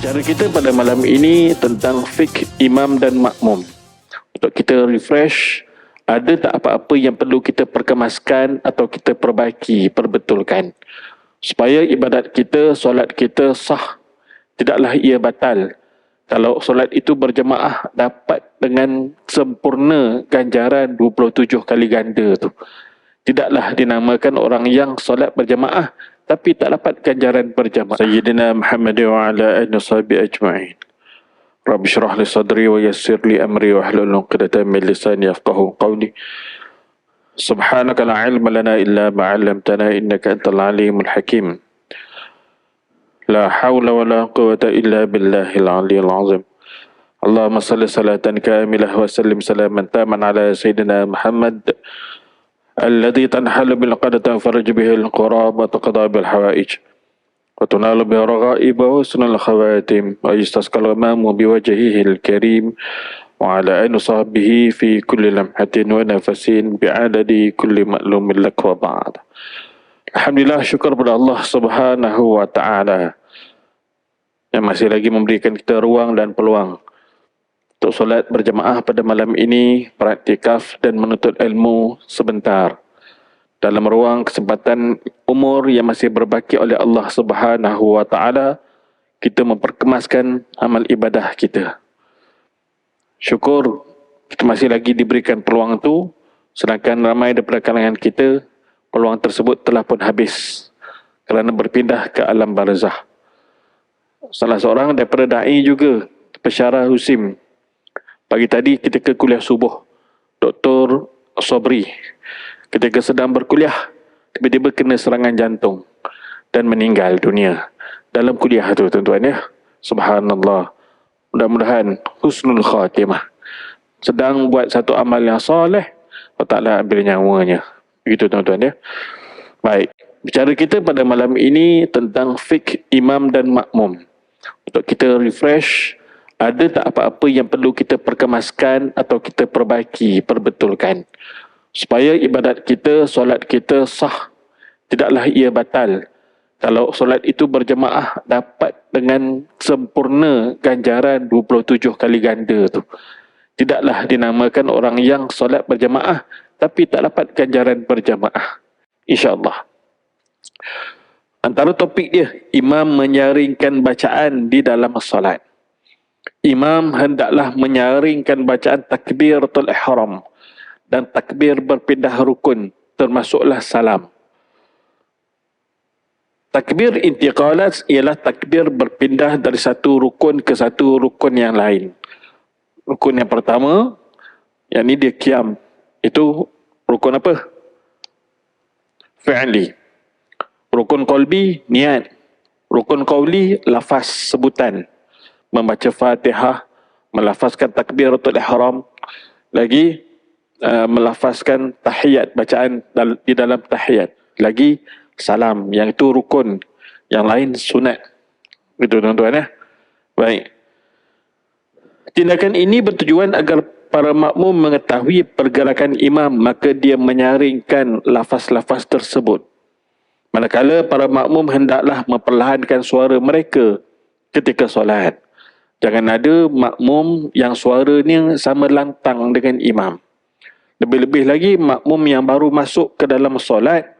Bicara kita pada malam ini tentang fiqh imam dan makmum. Untuk kita refresh, ada tak apa-apa yang perlu kita perkemaskan atau kita perbaiki, perbetulkan, supaya ibadat kita, solat kita sah, tidaklah ia batal. Kalau solat itu berjemaah dapat dengan sempurna ganjaran 27 kali ganda tu. Tidaklah dinamakan orang yang solat berjemaah tapi tak dapat ganjaran berjamaah. Sayyidina Muhammad wa ala alihi washabihi ajma'in. Rabbi shrah li sadri wa yassir li amri wa hlul 'uqdatam min lisani yafqahu qawli. Subhanaka la ilma lana illa ma 'allamtana innaka antal alimul hakim. La hawla wa la quwwata illa billahil aliyyil azim. Allahumma salli salatan kamilah wa sallim salaman taman ala sayyidina Muhammad الذي تنحل بالقدة تنفرج به القراب وتقضى بالحوائج وتنال به الرغائب وحسن الخواتم ويستسقى الغمام بوجهه الكريم وعلى آله وصحبه في كل لمحة ونفس بعدد كل مألوم لك وبعد. Alhamdulillah, syukur kepada Allah Subhanahu wa Ta'ala yang masih lagi memberikan kita ruang dan peluang untuk solat berjemaah pada malam ini, praktikaf dan menuntut ilmu sebentar dalam ruang kesempatan umur yang masih berbaki oleh Allah Subhanahu wa Ta'ala. Kita memperkemaskan amal ibadah kita. Syukur kita masih lagi diberikan peluang itu, sedangkan ramai daripada kalangan kita peluang tersebut telah pun habis kerana berpindah ke alam barzah. Salah seorang daripada da'i juga, Pesyarah Husim, pagi tadi ketika kuliah subuh, Dr. Sobri ketika sedang berkuliah tiba-tiba kena serangan jantung dan meninggal dunia dalam kuliah tu, tuan-tuan ya. Subhanallah. Mudah-mudahan husnul khatimah. Sedang buat satu amal yang soleh, Allah Ta'ala ambil nyawanya. Begitu tuan-tuan ya. Baik, bicara kita pada malam ini tentang fiqh imam dan makmum. Untuk kita refresh, ada tak apa-apa yang perlu kita perkemaskan atau kita perbaiki, perbetulkan, supaya ibadat kita, solat kita sah, tidaklah ia batal. Kalau solat itu berjemaah dapat dengan sempurna ganjaran 27 kali ganda tu. Tidaklah dinamakan orang yang solat berjemaah tapi tak dapat ganjaran berjemaah. InsyaAllah. Antara topik dia, imam menyaringkan bacaan di dalam solat. Imam hendaklah menyaringkan bacaan takbiratul ihram dan takbir berpindah rukun, termasuklah salam. Takbir intiqalat ialah takbir berpindah dari satu rukun ke satu rukun yang lain. Rukun yang pertama, yang ini dia qiyam. Itu rukun apa? Fi'li. Rukun qalbi, niat. Rukun qawli, lafaz, sebutan. Membaca Fatihah, melafazkan takbiratul ihram, lagi melafazkan tahiyat, bacaan di dalam tahiyat, lagi salam, yang itu rukun, yang lain sunat. Itu tuan-tuan ya. Baik. Tindakan ini bertujuan agar para makmum mengetahui pergerakan imam, maka dia menyaringkan lafaz-lafaz tersebut. Manakala para makmum hendaklah memperlahankan suara mereka ketika solat. Jangan ada makmum yang suaranya sama lantang dengan imam. Lebih-lebih lagi makmum yang baru masuk ke dalam solat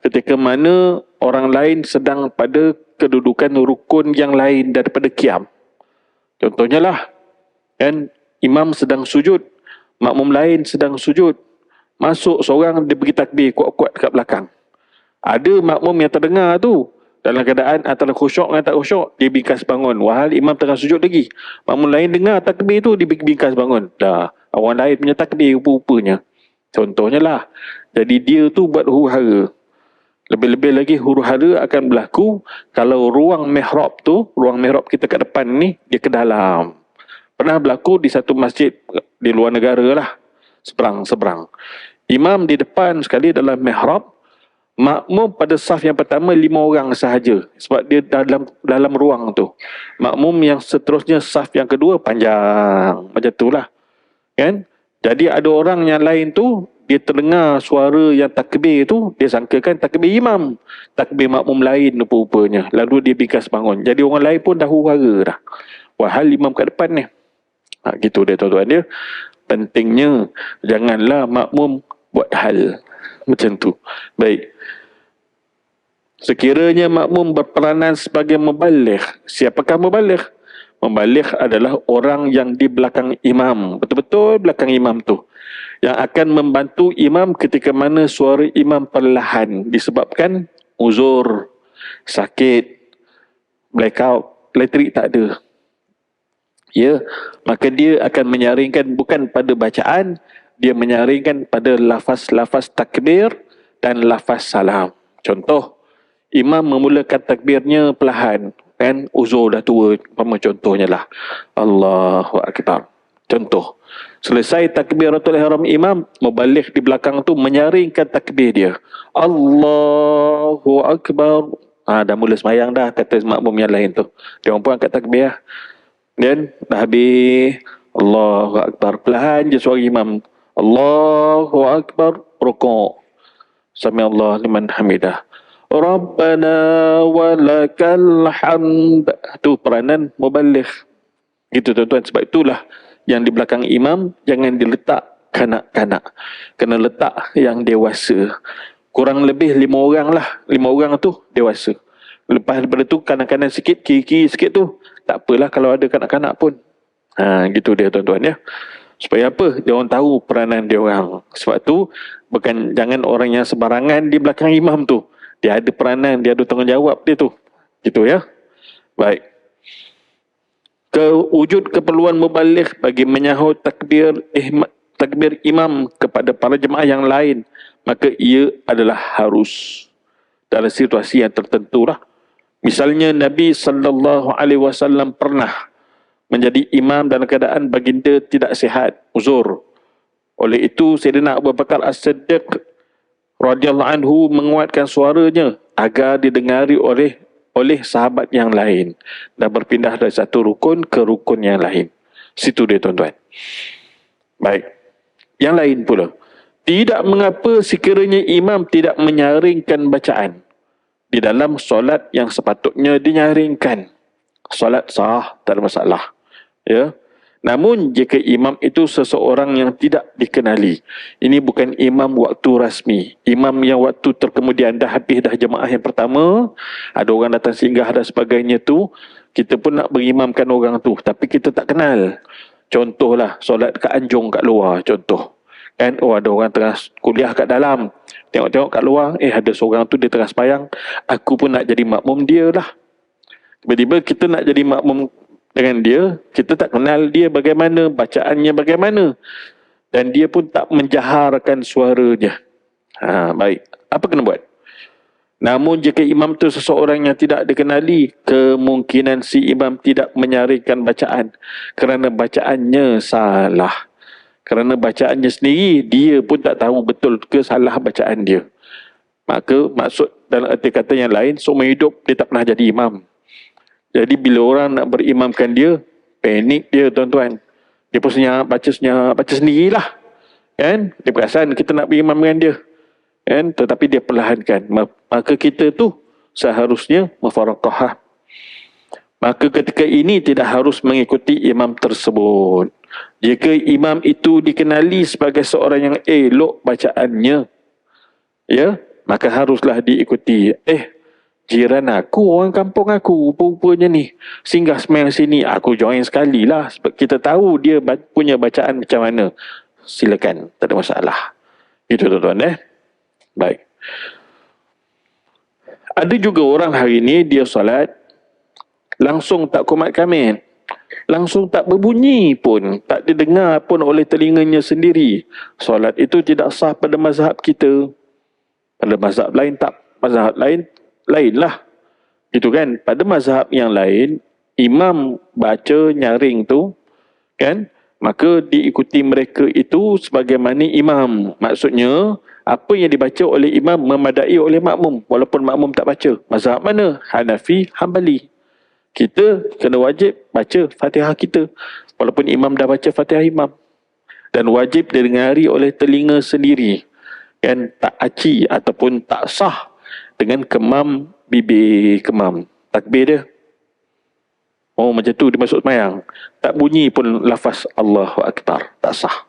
ketika mana orang lain sedang pada kedudukan rukun yang lain daripada qiyam. Contohnya lah, kan, imam sedang sujud, makmum lain sedang sujud. Masuk seorang, dia bagi takbir kuat-kuat kat belakang. Ada makmum yang terdengar tu dalam keadaan antara khusyuk dengan tak khusyuk, dia bingkas bangun. Wahal imam tengah sujud lagi. Makmum lain dengar takbir tu, dia bingkas bangun. Dah, orang lain punya takbir rupa-rupanya. Contohnya lah. Jadi dia tu buat huru-hara. Lebih-lebih lagi huru-hara akan berlaku kalau ruang mihrab tu, ruang mihrab kita kat depan ni, dia ke dalam. Pernah berlaku di satu masjid di luar negara lah. Seberang-seberang. Imam di depan sekali dalam mihrab, makmum pada saf yang pertama 5 orang sahaja sebab dia dalam ruang tu. Makmum yang seterusnya saf yang kedua panjang, macam itulah. Kan? Jadi ada orang yang lain tu dia terdengar suara yang takbir tu, dia sangkakan takbir imam, takbir makmum lain rupa-rupanya. Lalu dia bingkas bangun. Jadi orang lain pun dah huru-hara dah. Wahal imam kat depan ni. Gitu dia tuan-tuan dia. Pentingnya janganlah makmum buat hal macam tu. Baik. Sekiranya makmum berperanan sebagai mubaligh. Siapakah mubaligh? Mubaligh adalah orang yang di belakang imam. Betul-betul belakang imam tu. Yang akan membantu imam ketika mana suara imam perlahan. Disebabkan uzur, sakit, blackout, elektrik tak ada. Ya, maka dia akan menyaringkan bukan pada bacaan, dia menyaringkan pada lafaz-lafaz takbir dan lafaz salam. Contoh, imam memulakan takbirnya perlahan, kan uzur dah tua, contohnya lah Allahu Akbar. Contoh, selesai takbiratul ihram imam, mubaligh di belakang tu menyaringkan takbir dia. Allahu Akbar. Dah mula semayang dah, kata makmum yang lain tu. Dia orang pun angkat takbir lah. Dan dah habis, Allahu Akbar. Perlahan je suara imam. Allahu Akbar, rukuk. Sami Allah liman hamidah. Rabbana walakal hamd. Tu peranan mubaligh. Gitu tuan-tuan. Sebab itulah yang di belakang imam jangan diletak kanak-kanak. Kena letak yang dewasa. Kurang lebih 5 orang lah. 5 orang tu dewasa. Lepas daripada tu kanan-kanan sikit, kiri-kiri sikit tu, tak apalah kalau ada kanak-kanak pun. Gitu dia tuan-tuan ya. Supaya apa? Dia orang tahu peranan dia orang. Sebab tu jangan orang yang sembarangan di belakang imam tu. Dia ada peranan, dia ada tanggungjawab dia tu. Gitu ya. Baik. Wujud keperluan mubaligh bagi menyahut takbir imam kepada para jemaah yang lain, maka ia adalah harus dalam situasi yang tertentu lah. Misalnya Nabi SAW pernah menjadi imam dalam keadaan baginda tidak sihat, uzur. Oleh itu Sayyidina Abu Bakar As-Siddiq radhiyallahu anhu menguatkan suaranya agar didengari oleh sahabat yang lain dan berpindah dari satu rukun ke rukun yang lain. Situ dia tuan-tuan. Baik. Yang lain pula. Tidak mengapa sekiranya imam tidak menyaringkan bacaan di dalam solat yang sepatutnya dinyaringkan. Solat sah, tak ada masalah. Ya. Namun jika imam itu seseorang yang tidak dikenali, ini bukan imam waktu rasmi, imam yang waktu terkemudian dah habis dah jemaah yang pertama, ada orang datang singgah dan sebagainya tu, kita pun nak berimamkan orang tu, tapi kita tak kenal. Contohlah solat kat anjung kat luar, contoh. Kan, ada orang tengah kuliah kat dalam, tengok-tengok kat luar, ada seorang tu dia tengah sembahyang, aku pun nak jadi makmum dia lah. Tiba-tiba kita nak jadi makmum dengan dia, kita tak kenal dia bagaimana, bacaannya bagaimana, dan dia pun tak menjaharkan suaranya. Baik, apa kena buat? Namun jika imam tu seseorang yang tidak dikenali, kemungkinan si imam tidak menyaringkan bacaan kerana bacaannya salah. Kerana bacaannya sendiri, dia pun tak tahu betul ke salah bacaan dia. Maka maksud dalam erti kata yang lain, seumur hidup dia tak pernah jadi imam. Jadi bila orang nak berimamkan dia, panik dia tuan-tuan. Dia pun baca sendirilah. Kan? Dia perasan kita nak berimamkan dia. Kan? Tetapi dia perlahankan. Maka kita tu seharusnya mufaraqahah. Maka ketika ini tidak harus mengikuti imam tersebut. Jika imam itu dikenali sebagai seorang yang elok bacaannya, ya, maka haruslah diikuti. Jiran aku, orang kampung aku, rupa-rupanya ni singgah sembahyang sini, aku join sekali lah, sebab kita tahu dia punya bacaan macam mana. Silakan, tak ada masalah. Itu tuan-tuan. Baik. Ada juga orang hari ni dia solat langsung tak qomat kamit, langsung tak berbunyi pun, tak didengar pun oleh telinganya sendiri. Solat itu tidak sah pada mazhab kita. Pada mazhab lain tak, mazhab lain lah. Gitu kan? Pada mazhab yang lain, imam baca nyaring tu, kan? Maka diikuti mereka itu sebagaimana imam. Maksudnya, apa yang dibaca oleh imam memadai oleh makmum, walaupun makmum tak baca. Mazhab mana? Hanafi, Hambali. Kita kena wajib baca Fatihah kita, walaupun imam dah baca Fatihah imam. dan wajib didengari oleh telinga sendiri, kan, tak aci ataupun tak sah dengan kemam bibir kemam. Takbir dia, oh macam tu dia masuk sembahyang, tak bunyi pun lafaz Allahu Akbar, tak sah.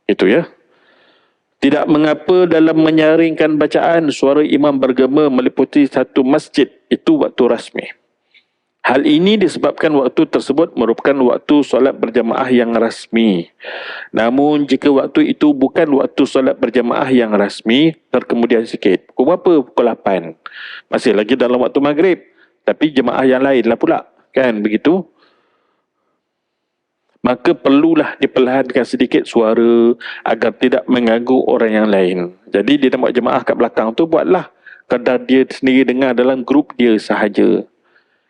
Itu ya. Tidak mengapa dalam menyaringkan bacaan suara imam bergema meliputi satu masjid, itu waktu rasmi. Hal ini disebabkan waktu tersebut merupakan waktu solat berjamaah yang rasmi. Namun jika waktu itu bukan waktu solat berjamaah yang rasmi, terkemudian sikit. Pukul berapa? Pukul 8. Masih lagi dalam waktu maghrib, tapi jemaah yang lain lah pula, kan begitu? Maka perlulah diperlahankan sedikit suara agar tidak mengganggu orang yang lain. Jadi dia nak buat jemaah kat belakang tu, buatlah kadar dia sendiri dengar dalam grup dia sahaja.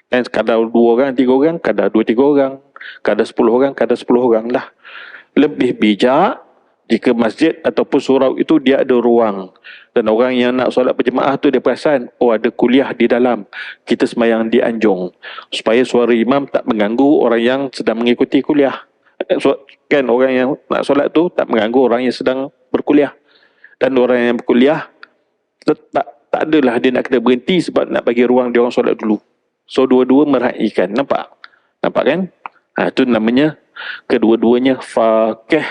Kan, kadar 2 orang, 3 orang, kadar 2, 3 orang, kadar 10 orang, kadar 10 orang lah. Lebih bijak jika masjid ataupun surau itu dia ada ruang, dan orang yang nak solat berjemaah tu dia perasan, oh ada kuliah di dalam, kita sembahyang di anjung, supaya suara imam tak mengganggu orang yang sedang mengikuti kuliah. Kan, orang yang nak solat tu tak mengganggu orang yang sedang berkuliah. Dan orang yang berkuliah tak adalah dia nak kena berhenti sebab nak bagi ruang dia orang solat dulu. So dua-dua meraikan. Nampak kan? Itu namanya kedua-duanya faqih,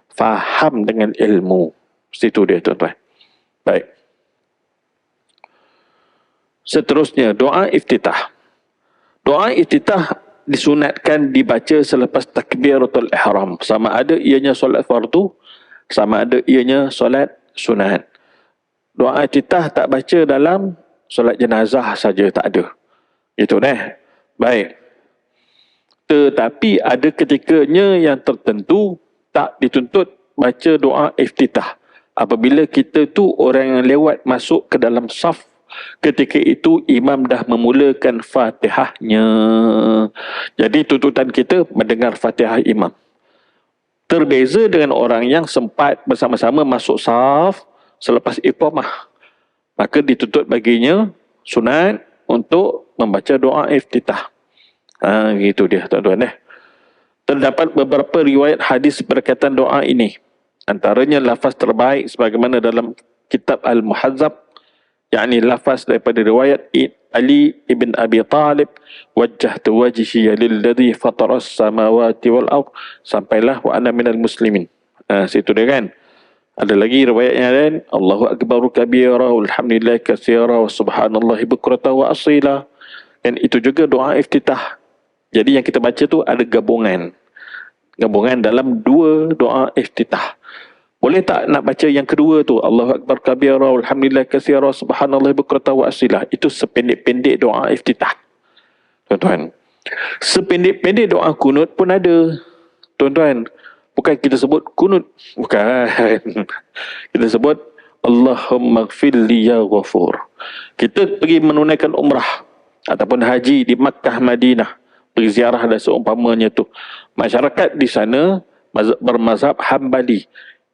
faham dengan ilmu. Situ dia tuan-tuan. Baik. Seterusnya, doa iftitah. Doa iftitah disunatkan dibaca selepas takbiratul ihram. Sama ada ianya solat fardu, sama ada ianya solat sunat. Doa iftitah tak baca dalam solat jenazah saja, tak ada. Itu deh. Baik. Tetapi ada ketikanya yang tertentu tak dituntut baca doa iftitah. Apabila kita tu orang yang lewat masuk ke dalam saf, ketika itu imam dah memulakan Fatihahnya. Jadi tuntutan kita mendengar Fatihah imam. Terbeza dengan orang yang sempat bersama-sama masuk saf selepas iqamah. Maka dituntut baginya sunat untuk membaca doa iftitah. Gitu dia tuan-tuan. Terdapat beberapa riwayat hadis berkaitan doa ini. Antaranya lafaz terbaik sebagaimana dalam kitab Al-Muhazzab, yakni lafaz daripada riwayat Ali ibn Abi Talib, wajjahtu wajhiya lilladhi fataras samawati wal ard, sampailah wa ana minal muslimin. Situ dia kan. Ada lagi riwayat yang lain, Allahu akbaru kabira walhamdulillahi katsira wa subhanallahi bukratan wa asila. Dan itu juga doa iftitah. Jadi yang kita baca tu ada gabungan dalam dua doa iftitah. Boleh tak nak baca yang kedua tu, Allahu akbar kabira walhamdulillahi katsira wa subhanallahi bukratan wa asila? Itu sependek-pendek doa iftitah, tuan-tuan. Sependek-pendek doa kunut pun ada, tuan-tuan. Bukan kita sebut kunut, bukan. Kita sebut Allahumma gfirli ya ghafur. Kita pergi menunaikan umrah ataupun haji di Makkah, Madinah, pergi ziarah dan seumpamanya tu. Masyarakat di sana bermazhab Hambali.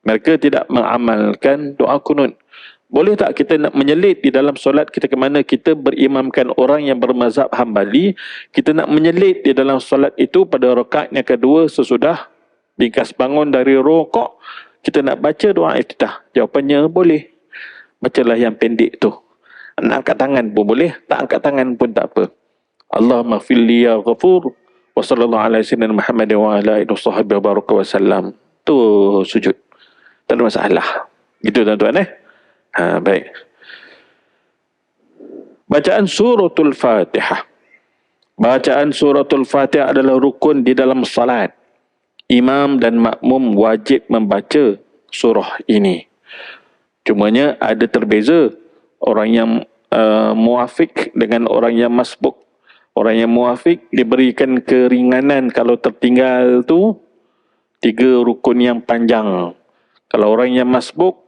Mereka tidak mengamalkan doa kunut. Boleh tak kita nak menyelit di dalam solat kita, ke mana kita berimamkan orang yang bermazhab Hambali, kita nak menyelit di dalam solat itu pada rakaat yang kedua sesudah ringkas bangun dari rukuk, kita nak baca doa iftitah? Jawapannya boleh. Bacalah yang pendek tu. Nak angkat tangan pun boleh, tak angkat tangan pun tak apa. Allahumma gfirli ya ghafur wa sallallahu ala sayyidina Muhammad wa ala alihi wasahbihi baraka wa sallam. Tu sujud. Tak ada masalah. Gitu tuan-tuan baik. Bacaan suratul Fatihah. Bacaan suratul Fatihah adalah rukun di dalam salat. Imam dan makmum wajib membaca surah ini. Cumanya ada terbeza orang yang muafik dengan orang yang masbuk. Orang yang muafik diberikan keringanan kalau tertinggal tu 3 rukun yang panjang. Kalau orang yang masbuk,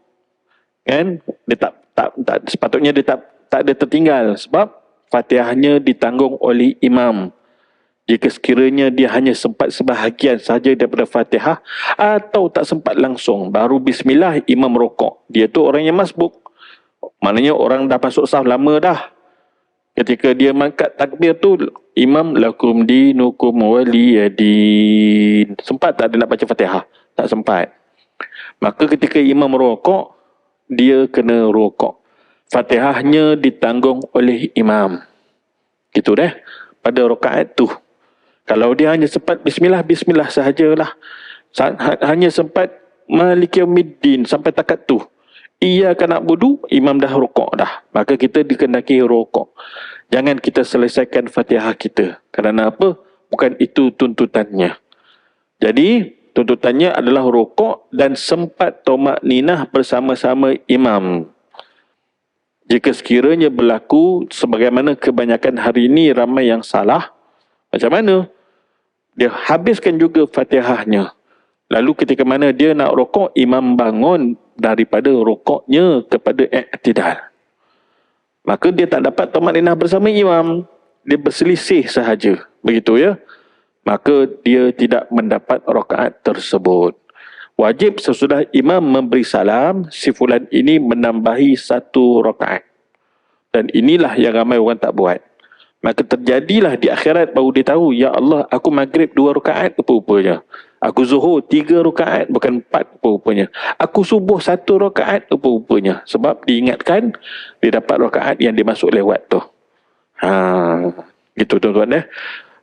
kan, dia tak sepatutnya dia tak ada tertinggal sebab Fatihahnya ditanggung oleh imam. Jika sekiranya dia hanya sempat sebahagian sahaja daripada Fatihah atau tak sempat langsung, baru bismillah imam rokok, dia tu orang yang masbuk. Maknanya orang dah masuk saf lama dah. Ketika dia mangkat takbir tu, imam lakum dinukum waliyadin. Sempat tak dia nak baca Fatihah? tak sempat. Maka ketika imam rokok, dia kena rokok. Fatihahnya ditanggung oleh imam. Gitu dah. Pada rakaat tu. Kalau dia hanya sempat bismillah, bismillah sahajalah. Hanya sempat Maliki Yaumiddin sampai takat tu. Iyyaka na'budu, imam dah rokok dah. Maka kita dikendaki rokok. Jangan kita selesaikan Fatihah kita. Kerana apa? Bukan itu tuntutannya. Jadi, tuntutannya adalah rokok dan sempat tomak ninah bersama-sama imam. Jika sekiranya berlaku sebagaimana kebanyakan hari ini ramai yang salah, macam mana? Dia habiskan juga Fatihahnya. Lalu ketika mana dia nak rokok, imam bangun daripada rokoknya kepada i'tidal. Maka dia tak dapat tamadinah bersama imam. Dia berselisih sahaja. Begitu ya. Maka dia tidak mendapat rakaat tersebut. Wajib sesudah imam memberi salam, si fulan ini menambahi 1 rakaat. Dan inilah yang ramai orang tak buat. Maka terjadilah di akhirat baru dia tahu, ya Allah, aku maghrib 2 rakaat apa-apanya. Aku zuhur 3 rakaat bukan 4 apa-apanya. Aku subuh 1 rakaat apa-apanya. Sebab diingatkan dia dapat rakaat yang dia masuk lewat tu. Gitu tuan-tuan .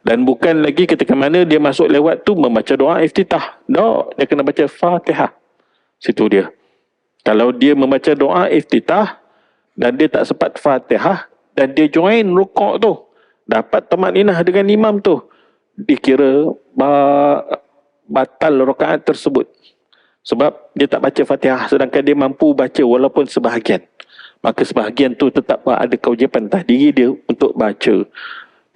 Dan bukan lagi ketika mana dia masuk lewat tu membaca doa iftitah. Tak, dia kena baca Fatihah. Situ dia. Kalau dia membaca doa iftitah dan dia tak sempat Fatihah dan dia join rukuk tu, dapat tamadinah dengan imam tu, dikira batal rakaat tersebut. Sebab dia tak baca Fatihah sedangkan dia mampu baca walaupun sebahagian. Maka sebahagian tu tetap ada kewajipan tahdiri dia untuk baca.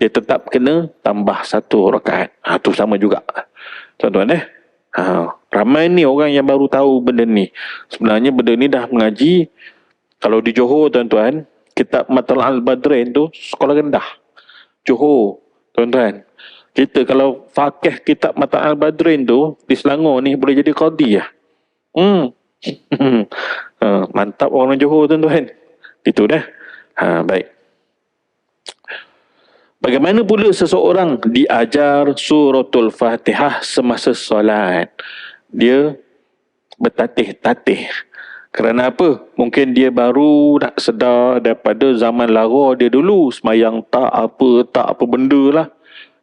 Dia tetap kena tambah 1 rakaat. Tu sama juga. Tuan-tuan ramai ni orang yang baru tahu benda ni. Sebenarnya benda ni dah mengaji. Kalau di Johor tuan-tuan, kitab Matla'ul Badrain tu sekolah rendah. Johor tuan-tuan. Kita kalau fakih kitab Matla'ul Badrain tu di Selangor ni boleh jadi qadi lah. Mantap orang Johor tuan-tuan. Itu dah. Baik. Bagaimana pula seseorang diajar suratul Fatihah semasa solat? Dia bertatih-tatih. Kerana apa? Mungkin dia baru nak sedar daripada zaman lara dia dulu. Semayang tak apa benda lah.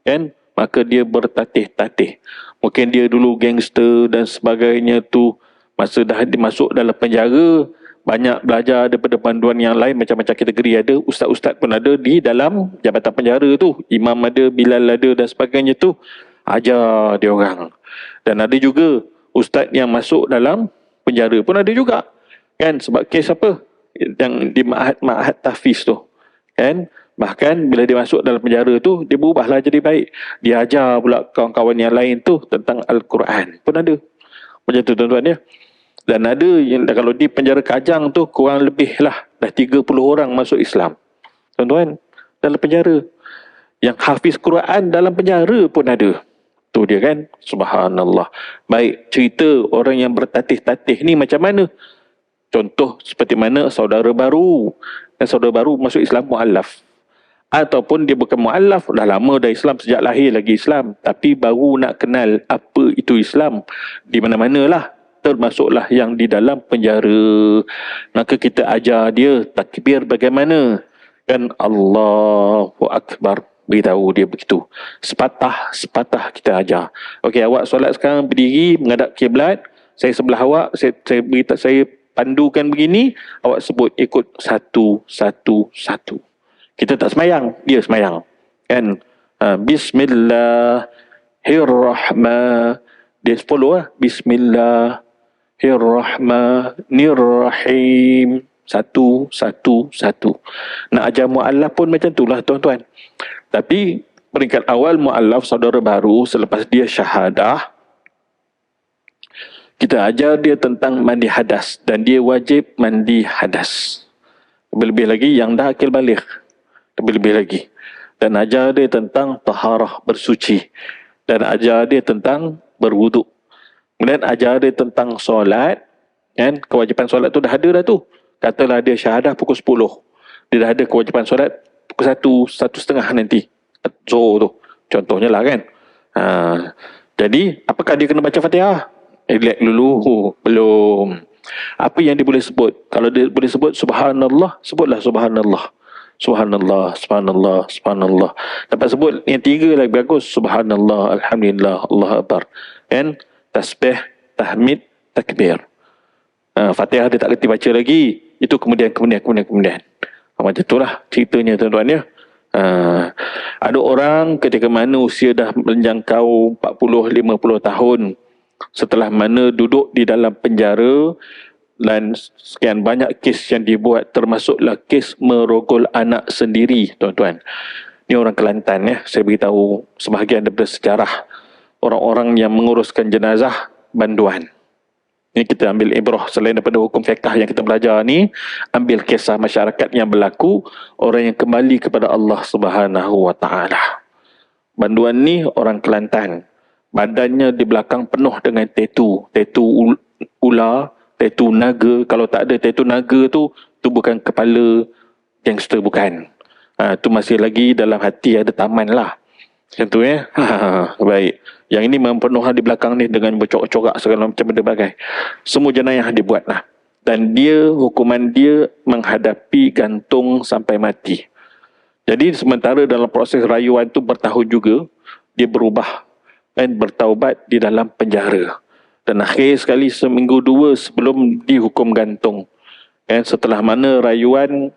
Kan? Maka dia bertatih-tatih. Mungkin dia dulu gangster dan sebagainya tu. Masa dah masuk dalam penjara, banyak belajar daripada panduan yang lain, macam-macam kategori ada, ustaz-ustaz pun ada di dalam jabatan penjara tu, imam ada, Bilal ada dan sebagainya tu, ajar dia orang. Dan ada juga ustaz yang masuk dalam penjara pun ada juga, kan, sebab kes apa yang di ma'had tahfiz tu, kan. Bahkan bila dia masuk dalam penjara tu, dia berubahlah jadi baik, dia ajar pula kawan-kawan yang lain tu tentang Al-Quran pun ada. Macam tu tuan-tuan ya. Dan ada yang kalau di penjara Kajang tu kurang lebih lah dah 30 orang masuk Islam. Tuan-tuan, dalam penjara. Yang hafiz Quran dalam penjara pun ada. Tu dia kan. Subhanallah. Baik, cerita orang yang bertatih-tatih ni macam mana? Contoh seperti mana saudara baru. Dan saudara baru masuk Islam mu'allaf. Ataupun dia bukan mu'allaf, dah lama dah Islam, sejak lahir lagi Islam. Tapi baru nak kenal apa itu Islam. Di mana-mana lah. Termasuklah yang di dalam penjara. Maka kita ajar dia takbir bagaimana. Kan Allahu Akbar. Beritahu dia begitu. Sepatah kita ajar. Okey, awak solat sekarang berdiri menghadap kiblat. Saya sebelah awak. Saya pandukan begini. Awak sebut ikut satu. Kita tak semayang. Dia semayang. Kan. Bismillahirrahmanirrahim. Dia follow lah. Bismillahirrahmanirrahim. Satu. Nak ajar mu'allaf pun macam itulah tuan-tuan. Tapi peringkat awal mu'allaf saudara baru selepas dia syahadah, kita ajar dia tentang mandi hadas. Dan dia wajib mandi hadas. Lebih-lebih lagi yang dah akil baligh. Lebih-lebih lagi. Dan ajar dia tentang taharah bersuci. Dan ajar dia tentang berwuduk. Kemudian ajar dia tentang solat, kan? Kewajipan solat tu dah ada dah tu. Katalah dia syahadah pukul 10. Dia dah ada kewajipan solat pukul 1:30 nanti. Zuhur tu. Contohnya lah kan. Jadi, apakah dia kena baca Fatihah? Relax dulu. Belum. Apa yang dia boleh sebut? Kalau dia boleh sebut subhanallah, sebutlah subhanallah. Subhanallah, subhanallah, subhanallah. Dapat sebut yang tiga lagi bagus. Subhanallah, alhamdulillah, Allah akbar. Kan? Tasbih, tahmid, takbir. Fatihah dia tak kerti baca lagi. Itu kemudian. Macam itulah ceritanya tuan-tuan ya. Ada orang ketika mana usia dah menjangkau 40-50 tahun, setelah mana duduk di dalam penjara dan sekian banyak kes yang dibuat, termasuklah kes merogol anak sendiri tuan-tuan. Ini orang Kelantan ya, saya beritahu sebahagian daripada sejarah orang-orang yang menguruskan jenazah banduan. Ini kita ambil ibrah selain daripada hukum fiqh yang kita belajar ni, ambil kisah masyarakat yang berlaku, orang yang kembali kepada Allah Subhanahu wa taala. Banduan ni orang Kelantan. Badannya di belakang penuh dengan tatu ular, tatu naga. Kalau tak ada tatu naga tu bukan kepala gangster, bukan. Tu masih lagi dalam hati ada taman lah. Macam tu ya. Baik. Yang ini mempenuhi di belakang ni dengan bercorak-corak segala macam benda bagai. Semua jenayah dibuat lah. Dan hukuman dia menghadapi gantung sampai mati. Jadi sementara dalam proses rayuan tu bertahun juga, dia berubah dan bertaubat di dalam penjara. Dan akhir sekali seminggu dua sebelum dihukum gantung. Dan setelah mana rayuan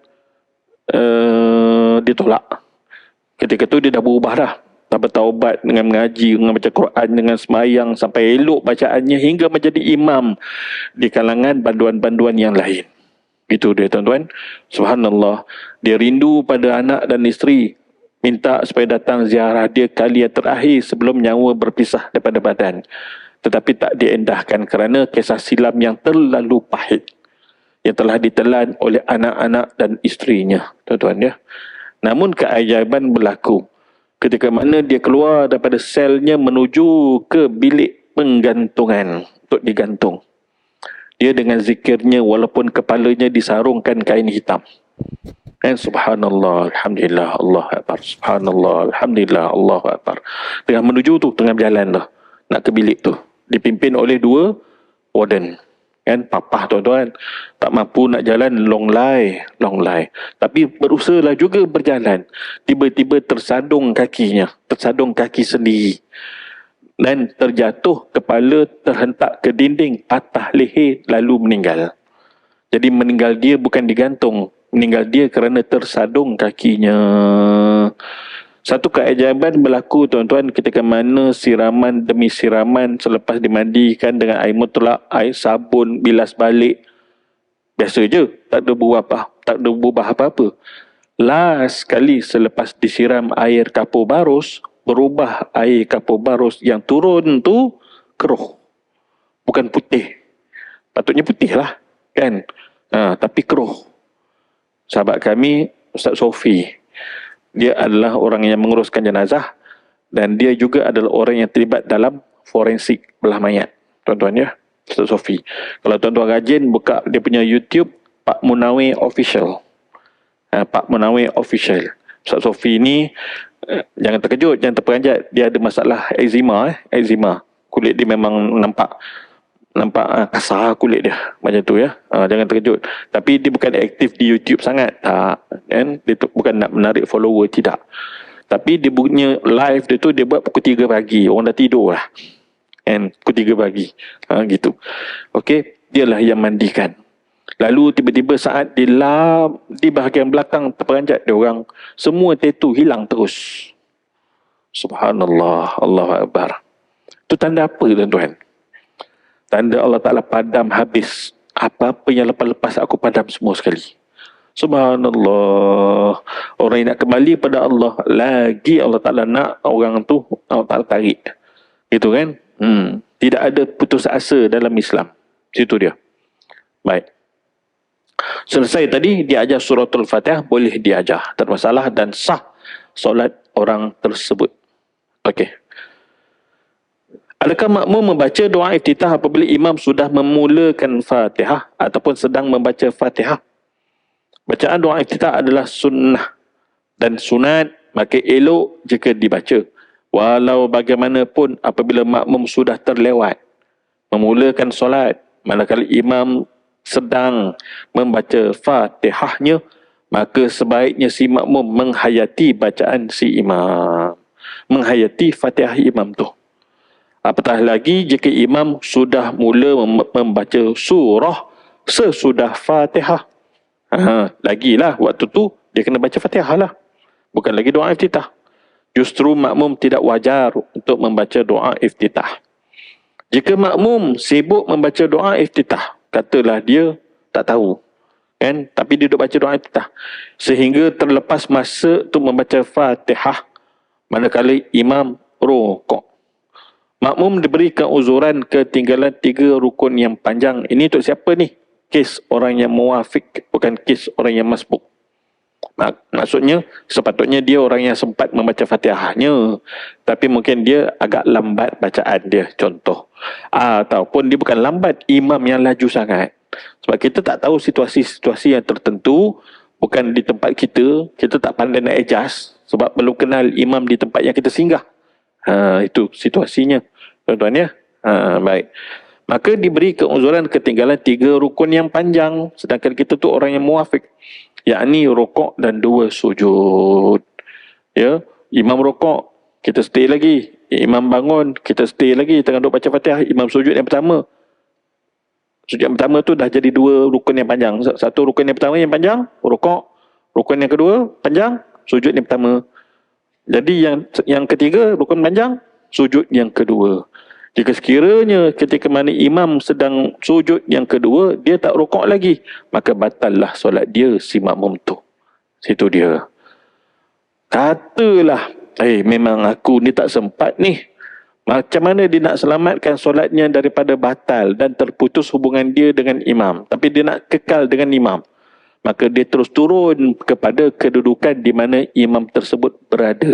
ditolak. Ketika tu dia dah berubah dah. Dah bertaubat dengan mengaji, dengan baca Quran, dengan semayang sampai elok bacaannya hingga menjadi imam di kalangan banduan-banduan yang lain. Itu dia tuan-tuan. Subhanallah. Dia rindu pada anak dan isteri. Minta supaya datang ziarah dia kali yang terakhir sebelum nyawa berpisah daripada badan. Tetapi tak diendahkan kerana kisah silam yang terlalu pahit. Yang telah ditelan oleh anak-anak dan isterinya. Tuan-tuan ya. Namun keajaiban berlaku. Ketika mana dia keluar daripada selnya menuju ke bilik penggantungan untuk digantung. Dia dengan zikirnya walaupun kepalanya disarungkan kain hitam. Dan subhanallah, alhamdulillah, Allah akbar. Subhanallah, alhamdulillah, Allah akbar. Tengah menuju tu, tengah berjalan tu. Nak ke bilik tu. Dipimpin oleh dua warden. Kan, papah tuan-tuan. Tak mampu nak jalan, long lay. Tapi berusahalah juga berjalan. Tiba-tiba tersadung kakinya. Tersadung kaki sendiri. Dan terjatuh, kepala terhentak ke dinding, patah leher, lalu meninggal. Jadi meninggal dia bukan digantung. Meninggal dia kerana tersadung kakinya. Satu keajaiban berlaku tuan-tuan ketika mana siraman demi siraman selepas dimandikan dengan air mutlak, air sabun, bilas balik. Biasa je, tak ada berubah apa-apa. Last kali selepas disiram air kapur barus, berubah air kapur barus yang turun tu keruh. Bukan putih. Patutnya putih lah, kan? Tapi keruh. Sahabat kami, Ustaz Sofi, dia adalah orang yang menguruskan jenazah dan dia juga adalah orang yang terlibat dalam forensik belah mayat. Tuan-tuan ya, Ustaz Sofi. Kalau tuan-tuan rajin buka dia punya YouTube, Pak Munawir Official. Pak Munawir Official. Ustaz Sofi ni, jangan terkejut, jangan terperanjat. Dia ada masalah eczema. Eczema. Kulit dia memang nampak kasar kulit dia macam tu ya. Jangan terkejut. Tapi dia bukan aktif di YouTube sangat. Kan? Dia bukan nak menarik follower, tidak. Tapi dia punya live dia tu dia buat pukul 3 pagi. Orang dah tidur lah. Kan? Pukul 3 pagi. Gitu. Okey, dialah yang mandikan. Lalu tiba-tiba saat di bahagian belakang terperanjat dia orang, semua tattoo hilang terus. Subhanallah, Allahu akbar. Itu tanda apa tuan-tuan? Tanda Allah Ta'ala padam habis. Apa-apa yang lepas-lepas aku padam semua sekali. Subhanallah. Orang yang nak kembali pada Allah, lagi Allah Ta'ala nak orang tu, Allah Ta'ala tarik. Gitu kan? Tidak ada putus asa dalam Islam. Situ dia. Baik. Selesai tadi, dia ajar suratul Fatihah, boleh diajar. Tak ada masalah dan sah solat orang tersebut. Okey. Adakah makmum membaca doa iftitah apabila imam sudah memulakan Fatihah ataupun sedang membaca Fatihah? Bacaan doa iftitah adalah sunnah dan sunat, maka elok jika dibaca. Walau bagaimanapun apabila makmum sudah terlewat. memulakan solat, manakala imam sedang membaca Fatihahnya, maka sebaiknya si makmum menghayati bacaan si imam, menghayati Fatihah imam tu. Apatah lagi jika imam sudah mula membaca surah sesudah Fatihah. Lagilah waktu tu dia kena baca Fatihah lah. Bukan lagi doa iftitah. Justru makmum tidak wajar untuk membaca doa iftitah. Jika makmum sibuk membaca doa iftitah, katalah dia tak tahu, kan? Tapi dia duduk baca doa iftitah, sehingga terlepas masa untuk membaca Fatihah manakala imam rukuk. Makmum diberikan uzuran ketinggalan 3 rukun yang panjang. Ini untuk siapa ni? Kes orang yang muwafiq, bukan kes orang yang masbuk. Maksudnya sepatutnya dia orang yang sempat membaca Fatihahnya, tapi mungkin dia agak lambat bacaan dia, contoh. Ataupun dia bukan lambat, imam yang laju sangat. Sebab kita tak tahu situasi-situasi yang tertentu, bukan di tempat kita, kita tak pandai nak adjust sebab belum kenal imam di tempat yang kita singgah. Itu situasinya, tuan-tuan ya. Baik. Maka diberi keuzuran ketinggalan 3 rukun yang panjang, sedangkan kita tu orang yang muwafiq, yakni rukuk dan 2 sujud. Ya, imam rukuk, kita stay lagi. Imam bangun, kita stay lagi tengah duk baca Fatihah. Imam sujud yang pertama. Sujud yang pertama tu dah jadi 2 rukun yang panjang. Satu rukun yang pertama yang panjang, rukuk. Rukun yang kedua panjang, sujud yang pertama. Jadi yang ketiga rukun panjang, sujud yang kedua. Jika sekiranya ketika mana imam sedang sujud yang kedua, dia tak rukuk lagi, maka batallah solat dia si makmum tu. Situ dia. Katalah, memang aku ni tak sempat ni. Macam mana dia nak selamatkan solatnya daripada batal dan terputus hubungan dia dengan imam, tapi dia nak kekal dengan imam. Maka dia terus turun kepada kedudukan di mana imam tersebut berada.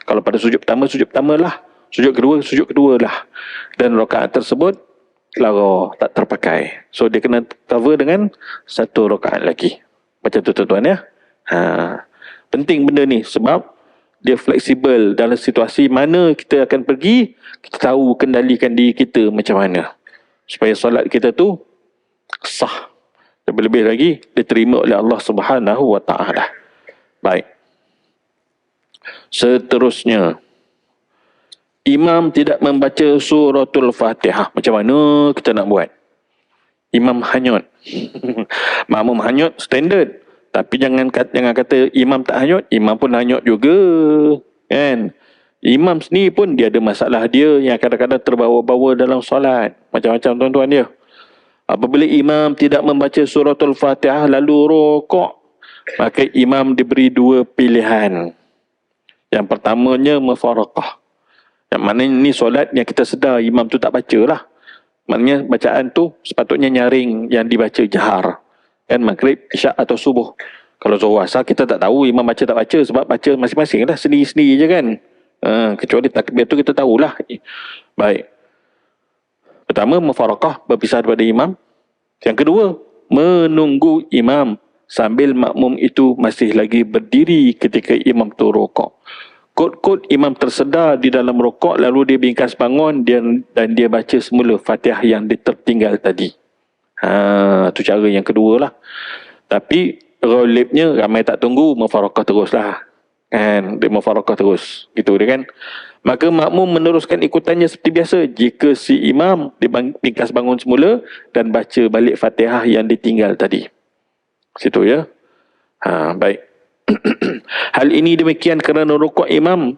Kalau pada sujud pertama lah. Sujud kedua lah. Dan rakaat tersebut lara, tak terpakai. So dia kena cover dengan 1 rakaat lagi. Macam tu tuan-tuan ya. Penting benda ni sebab dia fleksibel dalam situasi mana kita akan pergi, kita tahu kendalikan diri kita macam mana. Supaya solat kita tu sah. Lebih-lebih lagi diterima oleh Allah Subhanahu wa taala. Baik. Seterusnya, imam tidak membaca suratul Fatihah. Macam mana kita nak buat? Imam hanyut. Makmum hanyut standard. Tapi jangan kata imam tak hanyut, imam pun hanyut juga. Kan? Imam sendiri pun dia ada masalah dia yang kadang-kadang terbawa-bawa dalam solat. Macam-macam tuan-tuan dia. Apabila imam tidak membaca suratul Fatihah lalu rukuk, maka imam diberi 2 pilihan. Yang pertamanya mufaraqah. Yang mana ni solat yang kita sedar imam tu tak baca lah. Maknanya bacaan tu sepatutnya nyaring yang dibaca jahar. Kan maghrib, isyak atau subuh. Kalau zuhur asar kita tak tahu imam baca tak baca sebab baca masing-masing lah, sendiri-sendiri je kan. Kecuali takbir tu kita tahulah. Baik. Pertama, mufaraqah, berpisah daripada imam. Yang kedua, menunggu imam sambil makmum itu masih lagi berdiri ketika imam tu rukuk. Kod-kod imam tersedar di dalam rukuk lalu dia bingkas bangun dan dia baca semula Fatihah yang tertinggal tadi. Tu cara yang kedua lah. Tapi ghalibnya ramai tak tunggu, mufaraqah terus lah. Kan? Dia mufaraqah terus. Gitu dia kan. Maka makmum meneruskan ikutannya seperti biasa jika si imam bingkas bangun semula dan baca balik Fatihah yang ditinggal tadi. Situ ya. Baik. Hal ini demikian kerana rukuk imam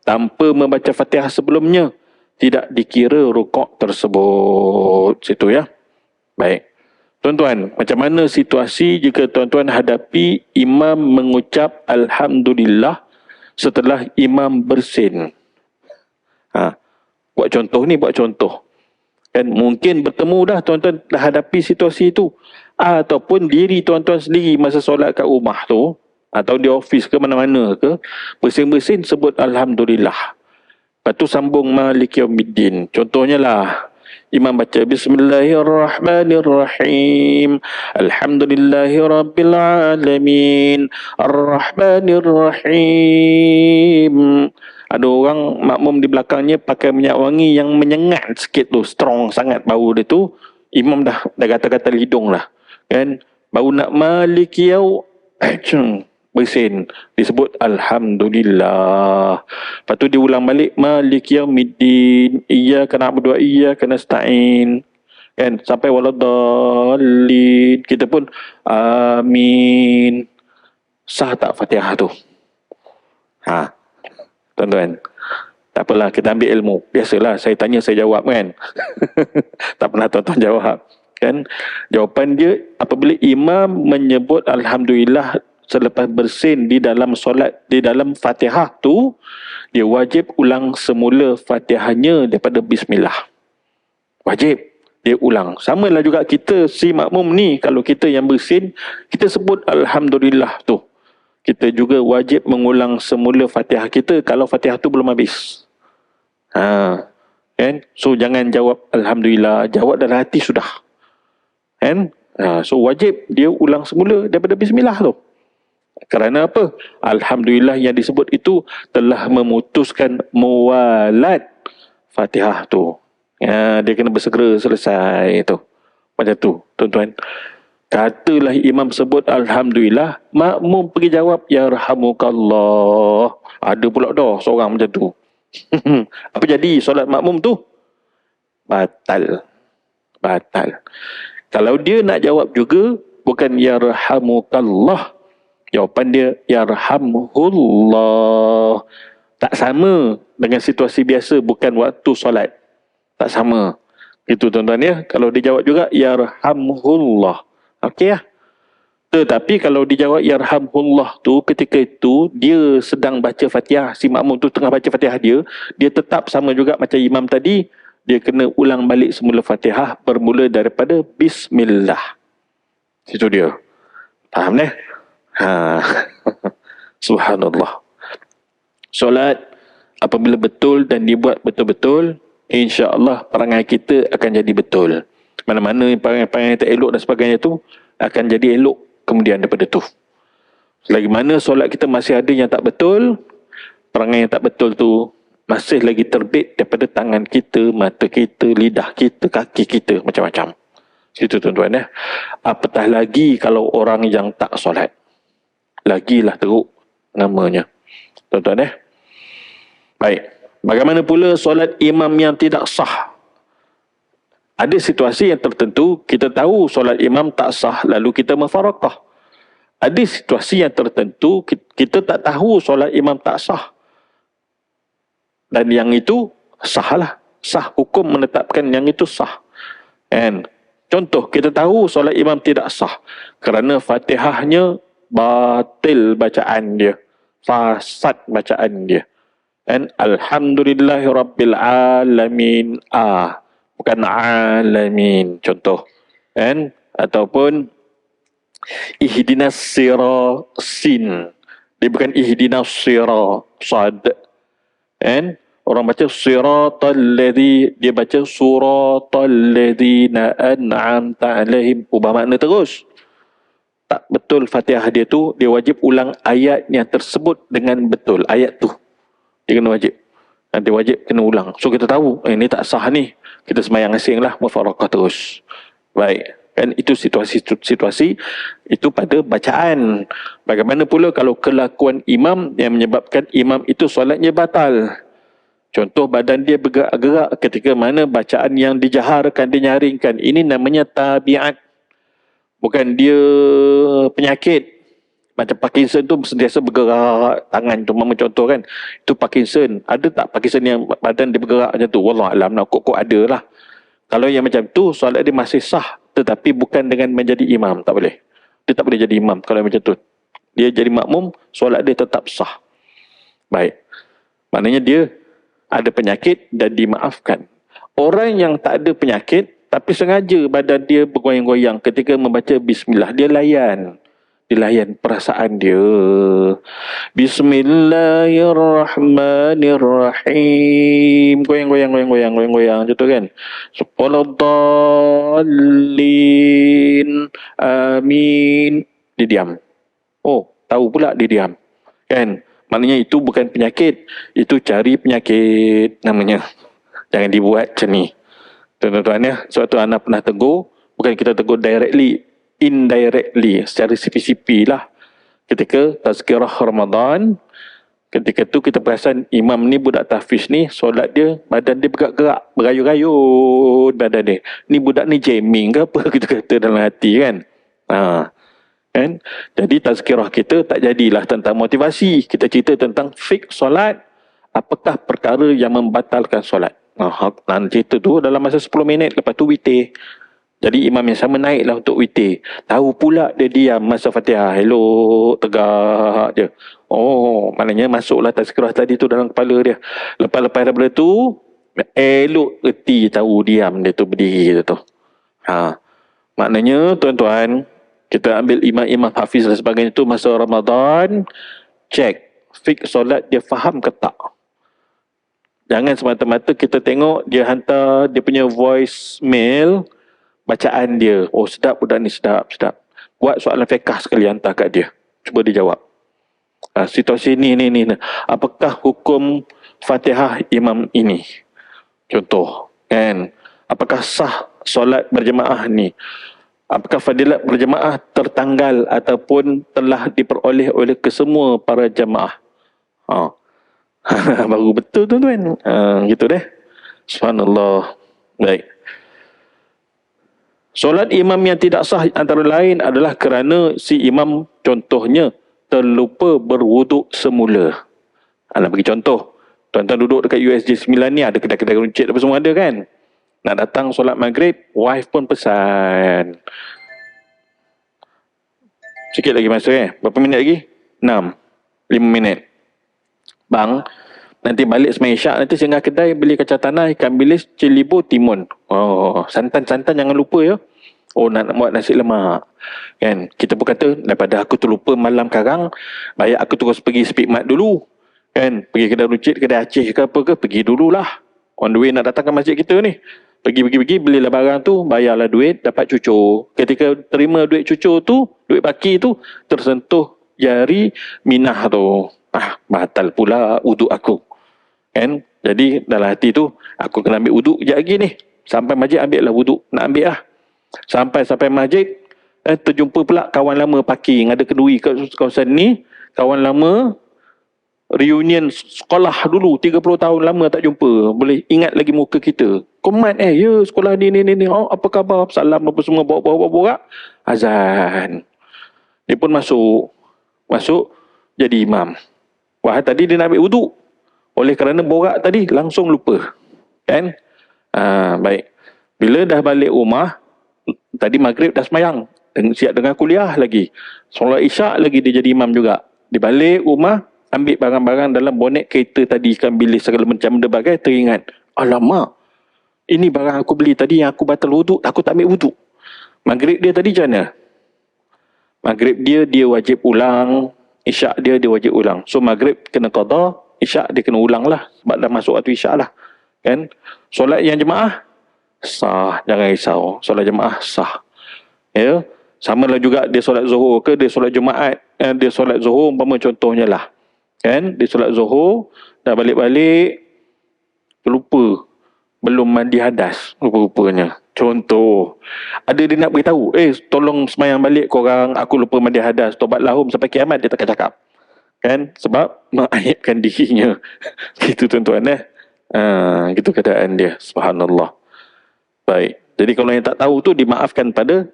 tanpa membaca Fatihah sebelumnya tidak dikira rukuk tersebut. Situ ya. Baik. Tuan-tuan, macam mana situasi jika tuan-tuan hadapi imam mengucap Alhamdulillah setelah imam bersin? Buat contoh. Kan mungkin bertemu dah tuan-tuan dah hadapi situasi itu. Ataupun diri tuan-tuan sendiri masa solat kat rumah tu, atau di ofis ke mana-mana ke, bersin-bersin sebut Alhamdulillah. Lepas tu sambung Malik Yaumiddin. Contohnya lah, imam baca Bismillahirrahmanirrahim. Alhamdulillahirrabbilalamin. Ar-Rahmanirrahim. Ada orang makmum di belakangnya pakai minyak wangi yang menyengat sikit tu, strong sangat bau dia tu, imam dah kata-kata hidung lah. Kan? Baru nak malik yau, bersin. Disebut Alhamdulillah. Lepas tu dia ulang balik, malik yaumiddin, iyyaka na'budu wa iyyaka nasta'in. Kan? Sampai waladhalin. Kita pun amin. Sah tak Fatihah tu? Tuan-tuan. Tak apalah, kita ambil ilmu. Biasalah, saya tanya, saya jawab kan. Tak pernah tuan-tuan jawab. Kan? Jawapan dia, apabila imam menyebut Alhamdulillah selepas bersin di dalam solat, di dalam Fatihah tu, dia wajib ulang semula Fatihahnya daripada Bismillah. Wajib. Dia ulang. Sama lah juga kita, si makmum ni, kalau kita yang bersin, kita sebut Alhamdulillah tu. Kita juga wajib mengulang semula Fatihah kita kalau Fatihah tu belum habis. Kan? So jangan jawab Alhamdulillah, jawab dalam hati sudah. Kan? So wajib dia ulang semula daripada Bismillah tu. Kerana apa? Alhamdulillah yang disebut itu telah memutuskan muwalat Fatihah tu. Dia kena bersegera selesai tu. Macam tu, tuan-tuan. Katalah imam sebut Alhamdulillah, makmum pergi jawab Yarhamukallah. Ada pula dah seorang macam tu. Apa jadi solat makmum tu? Batal. Kalau dia nak jawab juga, bukan Yarhamukallah, jawapan dia Yarhamhullah. Tak sama dengan situasi biasa, bukan waktu solat. Tak sama. Itu tuan-tuan ya. Kalau dia jawab juga Yarhamhullah, okey lah. Tetapi kalau dijawab Yarhamhullah tu, ketika itu dia sedang baca Fatihah, si makmum tu tengah baca Fatihah dia tetap sama juga macam imam tadi, dia kena ulang balik semula Fatihah bermula daripada Bismillah. Itu dia. Faham ni? Subhanallah. Solat apabila betul dan dibuat betul-betul, insya-Allah perangai kita akan jadi betul. Mana-mana perangai-perangai tak elok dan sebagainya tu akan jadi elok kemudian daripada tu. Selagi mana solat kita masih ada yang tak betul, perangai yang tak betul tu masih lagi terbit daripada tangan kita, mata kita, lidah kita, kaki kita, macam-macam. Situ tuan-tuan ya. Apatah lagi kalau orang yang tak solat. Lagilah teruk namanya. Tuan-tuan ya. Baik. Bagaimana pula solat imam yang tidak sah? Ada situasi yang tertentu, kita tahu solat imam tak sah, lalu kita mufarakah. Ada situasi yang tertentu, kita tak tahu solat imam tak sah. Dan yang itu sahlah. Sah, hukum menetapkan yang itu sah. And contoh, kita tahu solat imam tidak sah kerana Fatihahnya batil bacaan dia, fasad bacaan dia. And Alhamdulillahirabbil alamin. Bukan alamin, contoh. And ataupun ihdinas sirasin. Dia bukan ihdinas sad. And orang baca siratal ladzi, dia baca suratal ladzina an'amta alaihim, ubah makna terus. Tak betul Fatihah dia tu, dia wajib ulang ayat yang tersebut dengan betul. Ayat tu dia kena wajib. Dia wajib kena ulang. So kita tahu, ini tak sah ni. Kita sembahyang asing lah, mufarakah terus. Baik. Kan itu situasi itu pada bacaan. Bagaimana pula kalau kelakuan imam yang menyebabkan imam itu solatnya batal? Contoh, badan dia bergerak-gerak ketika mana bacaan yang dijaharkan, dinyaringkan. Ini namanya tabiat. Bukan dia penyakit. Macam Parkinson tu sentiasa bergerak tangan tu, mama contoh kan. Itu Parkinson. Ada tak Parkinson yang badan dia bergerak macam tu? Wallahualam, nak kok ada lah. Kalau yang macam tu, solat dia masih sah. Tetapi bukan dengan menjadi imam. Tak boleh. Dia tak boleh jadi imam kalau macam tu. Dia jadi makmum, solat dia tetap sah. Baik. Maknanya dia ada penyakit dan dimaafkan. Orang yang tak ada penyakit, tapi sengaja badan dia bergoyang-goyang ketika membaca Bismillah, dia layan. Dilayan perasaan dia. Bismillahirrahmanirrahim. Goyang. Contoh kan. Waladhalin. Amin. Dia diam. Oh, tahu pula dia diam. Kan? Maknanya itu bukan penyakit, itu cari penyakit namanya. Jangan dibuat macam ni. Tuan-tuan ya, sebab tu Ana pernah tegur, bukan kita tegur directly, indirectly, secara sipi-sipi lah. Ketika tazkirah Ramadan, ketika tu kita perasan imam ni budak tahfiz ni, solat dia, badan dia bergerak-gerak, berayun-rayun badan dia. Ni budak ni jamming ke apa kita kata dalam hati kan. Kan? Jadi tazkirah kita tak jadilah tentang motivasi. Kita cerita tentang fik solat. Apakah perkara yang membatalkan solat. Cerita tu dalam masa 10 minit. Lepas tu witir. Jadi imam yang sama naiklah untuk witir. Tahu pula dia diam masa Fatihah. Elok, tegak je. Oh, maknanya masuklah tazkirah tadi tu dalam kepala dia. Lepas-lepas daripada tu, elok erti tahu diam dia tu berdiri tu. Maknanya tuan-tuan, kita ambil imam-imam hafiz dan sebagainya tu masa Ramadan, cek fik solat dia faham ke tak. Jangan semata-mata kita tengok dia hantar dia punya voice mail, bacaan dia. Oh sedap budak ni, sedap. Buat soalan fiqh sekali hantar kat dia. Cuba dia jawab. Situasi ni. Apakah hukum Fatihah imam ini? Contoh. Kan? Apakah sah solat berjemaah ni? Apakah fadilat berjemaah tertanggal ataupun telah diperoleh oleh kesemua para jemaah? Baru betul tuan-tuan. Gitu deh. Subhanallah. Baik. Solat imam yang tidak sah antara lain adalah kerana si imam contohnya terlupa berwuduk semula. Nak bagi contoh. Tuan-tuan duduk dekat USJ 9 ni, ada kedai-kedai runcit apa semua ada kan? Nak datang solat maghrib, wife pun pesan. Sikit lagi masa Berapa minit lagi? 5 minit. Bang, nanti balik semain isyak, nanti singgah kedai beli kacang tanah, ikan bilis, cilibo, timun. Oh, santan-santan jangan lupa ya. Oh, nak buat nasi lemak. Kan? Kita pun kata, daripada aku terlupa malam karang, baik aku terus pergi Speedmart dulu. Kan? Pergi kedai runcit, kedai Aceh ke apa ke, pergi dululah. On the way nak datang ke masjid kita ni. Pergi, belilah barang tu, bayarlah duit, dapat cucur. Ketika terima duit cucur tu, duit baki tu, tersentuh jari minah tu. Batal pula wuduk aku. Kan? Jadi dalam hati tu, aku kena ambil wuduk sekejap lagi ni. Sampai masjid ambil lah wuduk. Nak ambil lah. Sampai masjid, terjumpa pula kawan lama parking. Ada kenduri kat kawasan ni. Kawan lama, reunion sekolah dulu 30 tahun lama tak jumpa, boleh ingat lagi muka kita. Komat ya sekolah ni. Oh, apa khabar, salam apa semua, borak azan. Dia pun masuk jadi imam. Wah, tadi dia nak ambil wuduk, oleh kerana borak tadi langsung lupa. Kan? Baik. Bila dah balik rumah, tadi maghrib dah semayang, siap dengan kuliah lagi, solat isyak lagi dia jadi imam juga. Dia balik rumah, ambil barang-barang dalam bonet kereta tadi, ikan bilis segala macam berbagai, teringat, alamak, ini barang aku beli tadi yang aku batal wuduk, aku tak ambil wuduk. Maghrib dia tadi macam mana? Maghrib dia wajib ulang, isyak dia wajib ulang. So maghrib kena qada, isyak dia kena ulang lah, sebab dah masuk waktu isyak lah. Kan? Solat yang jemaah sah, jangan risau. Solat jemaah sah. Ya, samalah juga dia solat zuhur ke, dia solat Jumaat, dia solat zuhur umpama contohnya lah. Kan? Dia solat zuhur, dah balik-balik, terlupa, belum mandi hadas, rupa-rupanya. Contoh, ada dia nak beritahu, tolong semayang balik korang, aku lupa mandi hadas, tobat lahum sampai kiamat, dia takkan cakap. Kan? Sebab mengaibkan dirinya. Gitu tuan-tuan gitu keadaan dia. Subhanallah. Baik. Jadi kalau yang tak tahu tu dimaafkan pada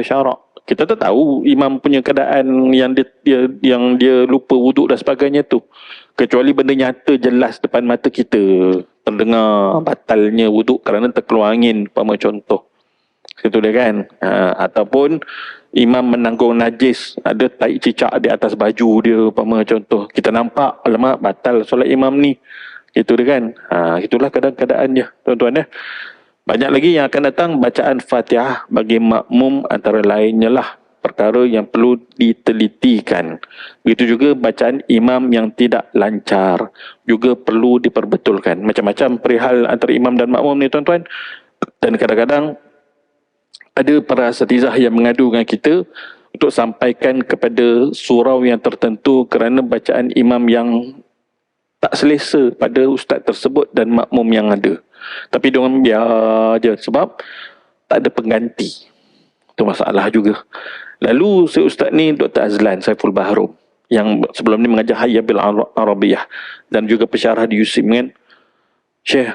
syarak. Kita tak tahu imam punya keadaan yang dia lupa wuduk dan sebagainya tu. Kecuali benda nyata jelas depan mata kita. Terdengar batalnya wuduk kerana terkeluar angin, umpama contoh. Itu dia kan. Ataupun imam menanggung najis, ada tai cicak di atas baju dia, umpama contoh. Kita nampak, alamak batal solat imam ni. Itu dia kan. Itulah keadaan dia, tuan-tuan Banyak lagi yang akan datang. Bacaan Fatihah bagi makmum antara lainnya lah perkara yang perlu ditelitikan. Begitu juga bacaan imam yang tidak lancar juga perlu diperbetulkan. Macam-macam perihal antara imam dan makmum ni tuan-tuan. Dan kadang-kadang ada para asatizah yang mengadu dengan kita, untuk sampaikan kepada surau yang tertentu kerana bacaan imam yang tak selesa pada ustaz tersebut dan makmum yang ada. Tapi diorang biar je sebab tak ada pengganti. Itu masalah juga. Lalu si ustaz ni Dr. Azlan Saiful Bahrum yang sebelum ni mengajar Hayya bil Arabiyah dan juga pensyarah di USIM kan. Syekh,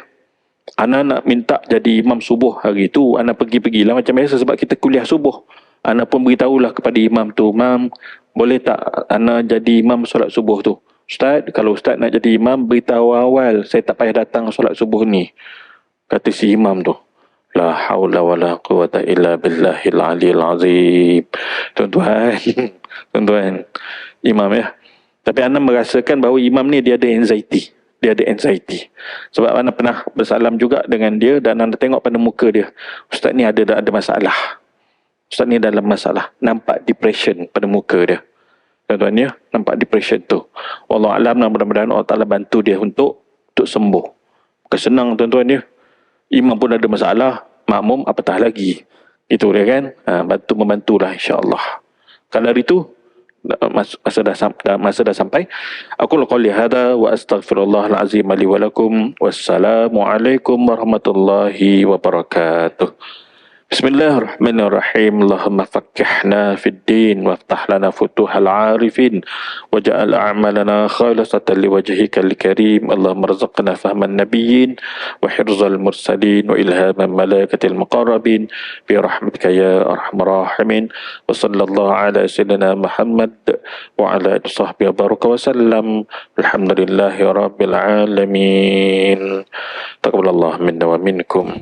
ana nak minta jadi imam subuh hari tu. Ana pergi-pergilah macam biasa sebab kita kuliah subuh. Ana pun beritahulah kepada imam tu, "Imam, boleh tak ana jadi imam solat subuh tu?" "Ustaz, kalau ustaz nak jadi imam, beritahu awal. Saya tak payah datang solat subuh ni." Kata si imam tu. La haula wa la quwata illa billahil aliyil azim. Tuan-tuan, tuan-tuan, imam ya. Tapi anda merasakan bahawa imam ni dia ada anxiety. Dia ada anxiety. Sebab anda pernah bersalam juga dengan dia dan anda tengok pada muka dia. Ustaz ni ada masalah. Ustaz ni dalam masalah. Nampak depression pada muka dia. Tuan-tuan ya, nampak depression tu. Wallahualam, mudah-mudahan Allah Ta'ala bantu dia untuk sembuh. Bukan senang tuan-tuan ya. Imam pun ada masalah, makmum apatah lagi. Itu dia kan. Membantulah insya-Allah. Kalau hari itu masa dah sampai. Aku qouli hada wa astaghfirullahal azim li wa lakum. Wassalamualaikum warahmatullahi wabarakatuh. Bismillahirrahmanirrahim. Allahumma fakkihna fid din waftah lana futuhal arifin waj'al a'malana khalisatan liwajhikal karim. Allahumma rzuqna fahman nabiyyin wa hirzal mursalin wa ilhaman malaikatil muqarrabin bi rahmatika ya arhamar rahimin. Wa sallallahu ala sayyidina Muhammad wa ala alihi sahbihi baraka wa sallam. Alhamdulillahi rabbil alamin. Taqabbalallahu minna wa minkum.